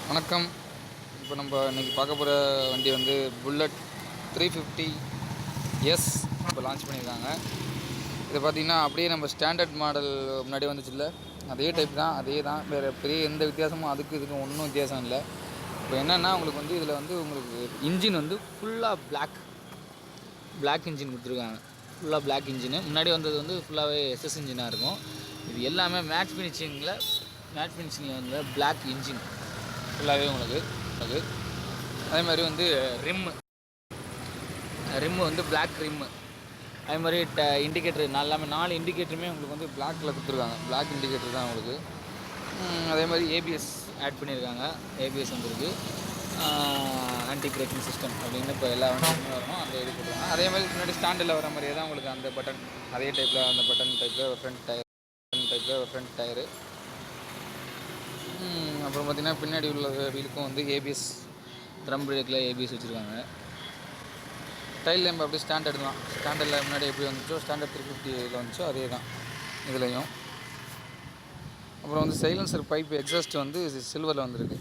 வணக்கம். இப்போ நம்ம இன்றைக்கி பார்க்க போகிற வண்டி வந்து புல்லட் 350 எஸ் இப்போ லான்ச் பண்ணியிருக்காங்க. இதை பார்த்திங்கன்னா அப்படியே நம்ம ஸ்டாண்டர்ட் மாடல் முன்னாடி வந்துச்சுல்ல, அதே டைப் தான், அதே தான், வேறு பெரிய எந்த வித்தியாசமும் இதுக்கும் ஒன்றும் வித்தியாசம் இல்லை. இப்போ என்னென்னா உங்களுக்கு வந்து இதில் வந்து உங்களுக்கு இன்ஜின் வந்து ஃபுல்லாக பிளாக் இன்ஜின் கொடுத்துருக்காங்க. ஃபுல்லாக பிளாக் இன்ஜினு. முன்னாடி வந்தது வந்து ஃபுல்லாகவே எஸ்எஸ் இன்ஜினாக இருக்கும். இது எல்லாமே மேட்ச் ஃபினிஷிங்கில் வந்து பிளாக் இன்ஜின் ஃபுல்லாகவே உங்களுக்கு. அதே மாதிரி வந்து ரிம்மு வந்து பிளாக் ரிம்மு. அதே மாதிரி இண்டிகேட்டர் எல்லாமே 4 இண்டிகேட்டருமே உங்களுக்கு வந்து பிளாக்கில் கொடுத்துருக்காங்க. பிளாக் இண்டிகேட்டர் தான் உங்களுக்கு. அதே மாதிரி ஏபிஎஸ் ஆட் பண்ணியிருக்காங்க. ஏபிஎஸ் வந்துருக்கு. ஆன்டி பிரேக்கிங் சிஸ்டம் அப்படின்னு இப்போ எல்லா வண்டியுமே வரணும், அந்த இது போட்டுருக்காங்க. அதே மாதிரி முன்னாடி ஸ்டாண்டில் வர மாதிரியே தான் உங்களுக்கு அந்த பட்டன், அதே டைப்பில் அந்த பட்டன் டைப்பில் ஃப்ரண்ட் டயரு. அப்புறம் பார்த்திங்கன்னா பின்னாடி உள்ள வீலுக்கும் வந்து ஏபிஎஸ், ட்ரம் பிரேக்கில் ஏபிஎஸ் வச்சுருக்காங்க. டைல் லேம்ப் அப்படியே ஸ்டாண்டர்டு தான். ஸ்டாண்டர்டில் முன்னாடி எப்படி வந்துச்சோ, ஸ்டாண்டர்ட் 350 வந்துச்சோ அதே தான் இதுலேயும். அப்புறம் வந்து சைலன்சர் பைப் எக்ஸாஸ்ட் வந்து சில்வரில் வந்துருக்கு.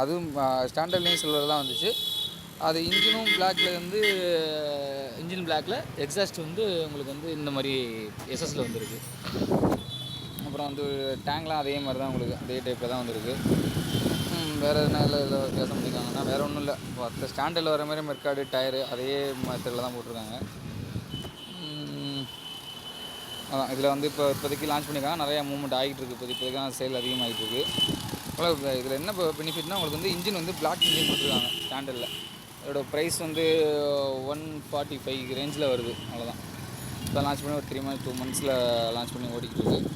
அதுவும் ஸ்டாண்டர்ட்லேயும் சில்வர் தான் வந்துச்சு. அது இன்ஜினும் பிளாக்கில் வந்து இன்ஜின் பிளாக்கில், எக்ஸாஸ்ட் வந்து உங்களுக்கு வந்து இந்த மாதிரி எஸ்எஸில் வந்துருக்கு. அப்புறம் வந்து டேங்க்லாம் அதே மாதிரி தான் உங்களுக்கு, அதே டைப்பில் தான் வந்துருக்கு. வேறு என்ன இதில் வித்தியாசம் பண்ணியிருக்காங்கன்னா வேறு ஒன்றும் இல்லை. இப்போ ஸ்டாண்டர்டில் வர மாதிரி மெர்காடு டயரு அதே மெத்தடில் தான் போட்டிருக்காங்க. அதான் இதில் வந்து இப்போதைக்கு லான்ச் பண்ணியிருக்காங்க. நிறையா மூவ்மெண்ட் ஆகிட்டு இருக்குது. இப்போதைக்கு சேல் அதிகமாகிட்டு இருக்குது. இதில் என்ன பெனிஃபிட்னா உங்களுக்கு வந்து இன்ஜின் வந்து பிளாக் இன்ஜின் கொடுத்துருக்காங்க ஸ்டாண்டர்டில். இதோட ப்ரைஸ் வந்து 145 ரேஞ்சில் வருது. அவ்வளோதான். இப்போ லான்ச் பண்ணி ஒரு 3 months 2 months லான்ச் பண்ணி ஓடிக்கிட்டு இருக்குது.